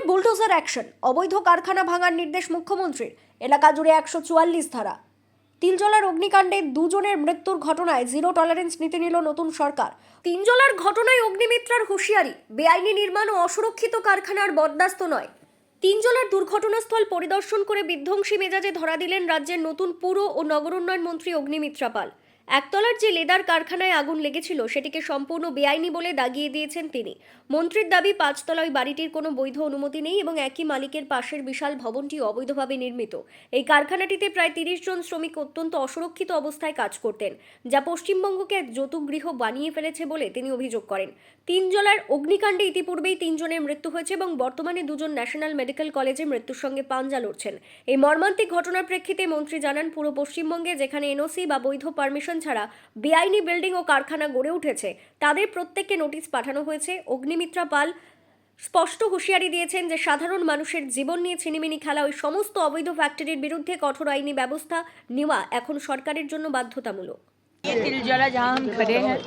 Bulldozer action, অবৈধ কারখানা ভাঙার নির্দেশ মুখ্যমন্ত্রীর। এলাকা জুড়ে 144 ধারা। তিনজলার অগ্নিকাণ্ডে দুজনের মৃত্যুর ঘটনায় জিরো টলারেন্স নীতি নিল নতুন সরকার। তিনজলার ঘটনায় অগ্নিমিত্রার হুঁশিয়ারি, বেআইনি নির্মাণ ও অসুরক্ষিত কারখানার বরদাস্ত নয়। তিনজলার দুর্ঘটনাস্থল পরিদর্শন করে বিধ্বংসী মেজাজে ধরা দিলেন রাজ্যের নতুন পুর ও নগর উন্নয়ন মন্ত্রী অগ্নিমিত্রা পাল। একতলার যে লেদার কারখানায় আগুন লেগেছিল সেটিকে সম্পূর্ণ বেআইনি বলে দাগিয়ে দিয়েছেন তিনি। মন্ত্রীর দাবি, পাঁচতলা ওই বাড়িটির কোনো বৈধ অনুমতি নেই এবং একই মালিকের পাশের বিশাল ভবনটি অবৈধভাবে নির্মিত। এই কারখানাটিতে প্রায় 30 জন শ্রমিক অত্যন্ত অসুরক্ষিত অবস্থায় কাজ করতেন, যা পশ্চিমবঙ্গকে এক যৌতুকগৃহ বানিয়ে ফেলেছে বলে তিনি অভিযোগ করেন। তিনজলার অগ্নিকাণ্ডে ইতিপূর্বেই 3 জনের মৃত্যু হয়েছে এবং বর্তমানে 2 জন ন্যাশনাল মেডিকেল কলেজে মৃত্যুর সঙ্গে পাঞ্জা লড়ছেন। এই মর্মান্তিক ঘটনার প্রেক্ষিতে মন্ত্রী জানান, পুরো পশ্চিমবঙ্গে যেখানে এনওসি বা বৈধ পারমিশন ছাড়া বেআইনি বিল্ডিং ও কারখানা গড়ে উঠেছে তাদের প্রত্যেককে নোটিশ পাঠানো হয়েছে। অগ্নিমিত্রা পাল স্পষ্ট হুঁশিয়ারি দিয়েছেন যে সাধারণ মানুষের জীবন নিয়ে ছিনিমিনি খেলা ওই সমস্ত অবৈধ ফ্যাক্টরির বিরুদ্ধে কঠোর আইনি ব্যবস্থা নেওয়া এখন সরকারের জন্য বাধ্যতামূলক। ये तिलजला जहाँ हम खड़े हैं,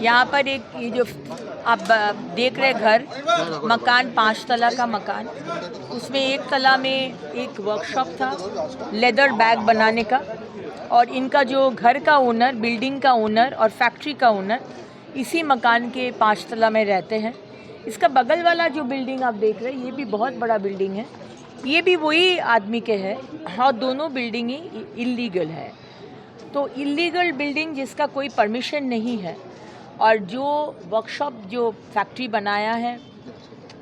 यहाँ पर एक ये जो आप देख रहे घर मकान 5 तला का मकान, उसमें 1 तला में एक वर्कशॉप था लेदर बैग बनाने का, और इनका जो घर का ओनर, बिल्डिंग का ओनर और फैक्ट्री का ओनर इसी मकान के 5 तला में रहते हैं। इसका बगल वाला जो बिल्डिंग आप देख रहे हैं, ये भी बहुत बड़ा बिल्डिंग है, ये भी वही आदमी के है, और दोनों बिल्डिंग ही इलीगल है। तो इलीगल बिल्डिंग जिसका कोई परमिशन नहीं है, और जो वर्कशॉप जो फैक्ट्री बनाया है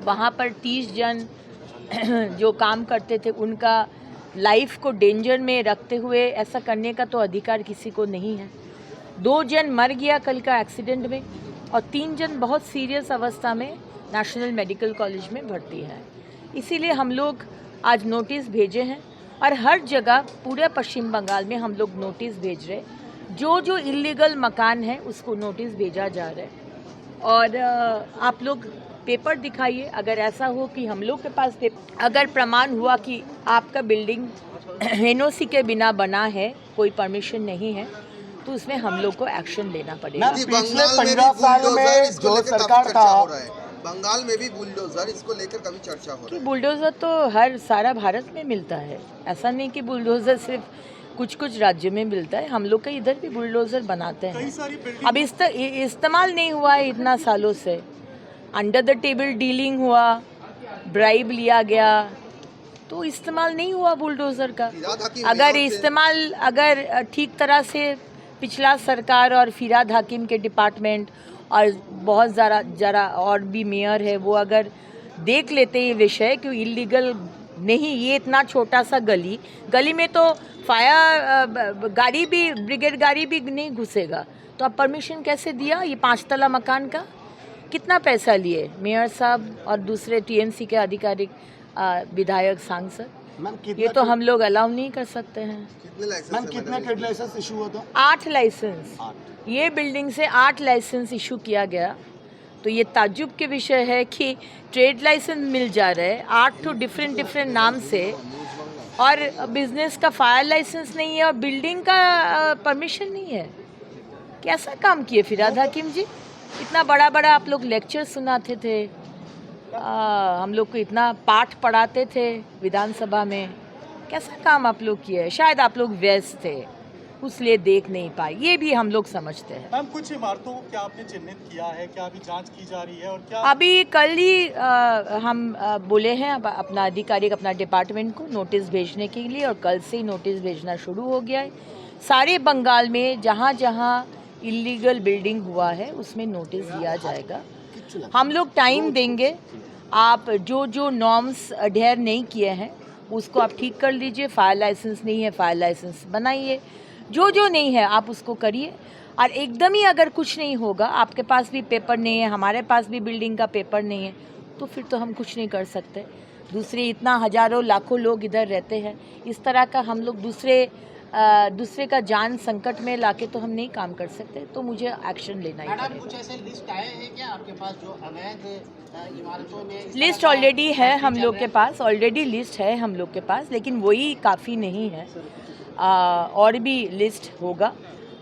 वहाँ पर 30 जन जो काम करते थे, उनका लाइफ को डेंजर में रखते हुए ऐसा करने का तो अधिकार किसी को नहीं है। 2 जन मर गया कल का एक्सीडेंट में, और 3 जन बहुत सीरियस अवस्था में नेशनल मेडिकल कॉलेज में भर्ती हैं। इसीलिए हम लोग आज नोटिस भेजे हैं, और हर जगह पूरे पश्चिम बंगाल में हम लोग नोटिस भेज रहे। जो इलीगल मकान है उसको नोटिस भेजा जा रहा है, और आप लोग पेपर दिखाइए। अगर ऐसा हो कि हम लोग के पास अगर प्रमाण हुआ कि आपका बिल्डिंग एनओसी के बिना बना है, कोई परमिशन नहीं है, तो उसमें हम लोग को एक्शन लेना पड़ेगा। पिछले 15 साल में जो सरकार था, बंगाल में भी बुलडोजर, इसको लेकर कभी चर्चा हो रहा है? बुलडोजर तो हर सारा भारत में मिलता है, ऐसा नहीं कि बुलडोजर सिर्फ कुछ राज्यों में मिलता है। हम लोग के इधर भी बुलडोजर बनाते हैं। अब इस्तेमाल नहीं हुआ है इतना सालों से। अंडर द टेबल डीलिंग हुआ, ब्राइब लिया गया, तो इस्तेमाल नहीं हुआ बुलडोजर का। अगर ठीक तरह से पिछला सरकार और फिराद हाकिम के डिपार्टमेंट और बहुत ज़रा और भी मेयर है, वो अगर देख लेते ये विषय कि इलीगल नहीं, ये इतना छोटा सा गली में तो फायर गाड़ी भी, ब्रिगेड गाड़ी भी नहीं घुसेगा, तो अब परमिशन कैसे दिया? ये 5 तला मकान का कितना पैसा लिए मेयर साहब और दूसरे टीएमसी के अधिकारी, विधायक, सांसद? ये तो हम लोग अलाउ नहीं कर सकते हैं। कितने ट्रेड लाइसेंस इशू हुआ था? 8 लाइसेंस, ये बिल्डिंग से 8 लाइसेंस इशू किया गया। तो ये ताज्जुब के विषय है कि ट्रेड लाइसेंस मिल जा रहे हैं 8 तो डिफरेंट नाम से, और बिजनेस का फायर लाइसेंस नहीं है, और बिल्डिंग का परमिशन नहीं है। कैसा काम किए फिराद हाकिम जी? इतना बड़ा आप लोग लेक्चर सुनाते थे, हम लोग को इतना पाठ पढ़ाते थे विधानसभा में। कैसा काम आप लोग किए? शायद आप लोग व्यस्त थे, उसलिए देख नहीं पाए, ये भी हम लोग समझते हैं। मैम, कुछ इमारतों को क्या आपने चिन्हित किया है? क्या अभी जांच की जा रही है? और क्या अभी कल ही हम बोले हैं अपना अधिकारी, अपना डिपार्टमेंट को नोटिस भेजने के लिए, और कल से ही नोटिस भेजना शुरू हो गया है। सारे बंगाल में जहाँ इलीगल बिल्डिंग हुआ है उसमें नोटिस दिया जाएगा। हम लोग टाइम देंगे। आप जो नॉर्म्स अडेयर नहीं किए हैं उसको आप ठीक कर लीजिए। फायर लाइसेंस नहीं है, फायर लाइसेंस बनाइए। जो नहीं है आप उसको करिए, और एकदम ही अगर कुछ नहीं होगा, आपके पास भी पेपर नहीं है, हमारे पास भी बिल्डिंग का पेपर नहीं है, तो फिर तो हम कुछ नहीं कर सकते। दूसरे इतना हजारों लाखों लोग इधर रहते हैं, इस तरह का हम लोग दूसरे का जान संकट में लाके तो हम नहीं काम कर सकते। तो मुझे एक्शन लेना ही पड़ेगा। कुछ ऐसे लिस्ट आए हैं क्या आपके पास जो अवैध इमारतों में? लिस्ट ऑलरेडी है हम लोग के पास, ऑलरेडी लिस्ट है हम लोग के पास, लेकिन वही काफ़ी नहीं है, और भी लिस्ट होगा।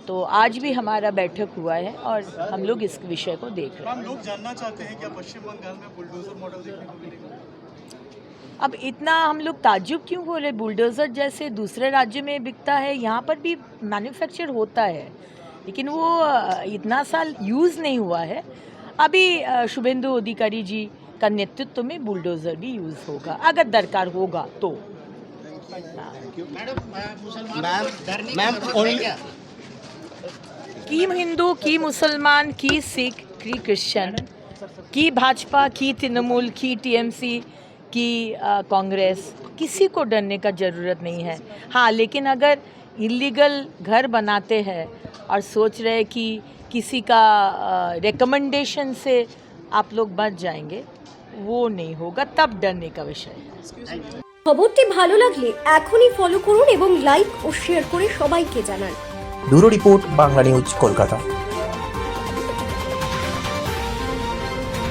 तो आज भी हमारा बैठक हुआ है और हम लोग इस विषय को देख रहे हैं। हम लोग जानना चाहते हैं क्या पश्चिम बंगाल में बुलडोजर मॉडल देखने को मिलेगा? अब इतना हम लोग ताज्जुब क्यों हो रहे? बुलडोज़र जैसे दूसरे राज्य में बिकता है, यहाँ पर भी मैन्युफैक्चर होता है, लेकिन वो इतना साल यूज़ नहीं हुआ है। अभी शुभेंदु अधिकारी जी का नेतृत्व में बुलडोज़र भी यूज़ होगा, अगर दरकार होगा तो। मैडम मुसलमान डरने की जरूरत है क्या? की हिंदू, की मुसलमान, की सिख, की क्रिश्चियन, की भाजपा, की तृणमूल, की टीएमसी, की कांग्रेस, किसी को डरने का ज़रूरत नहीं है। हाँ, लेकिन अगर इलीगल घर बनाते हैं और सोच रहे कि किसी का रिकमेंडेशन से आप लोग बच जाएंगे, वो नहीं होगा, तब डरने का विषय है। খবরটি ভালো লাগলে এখনই ফলো করুন এবং লাইক ও শেয়ার করে সবাইকে জানান। Bureau report Bangla news Kolkata.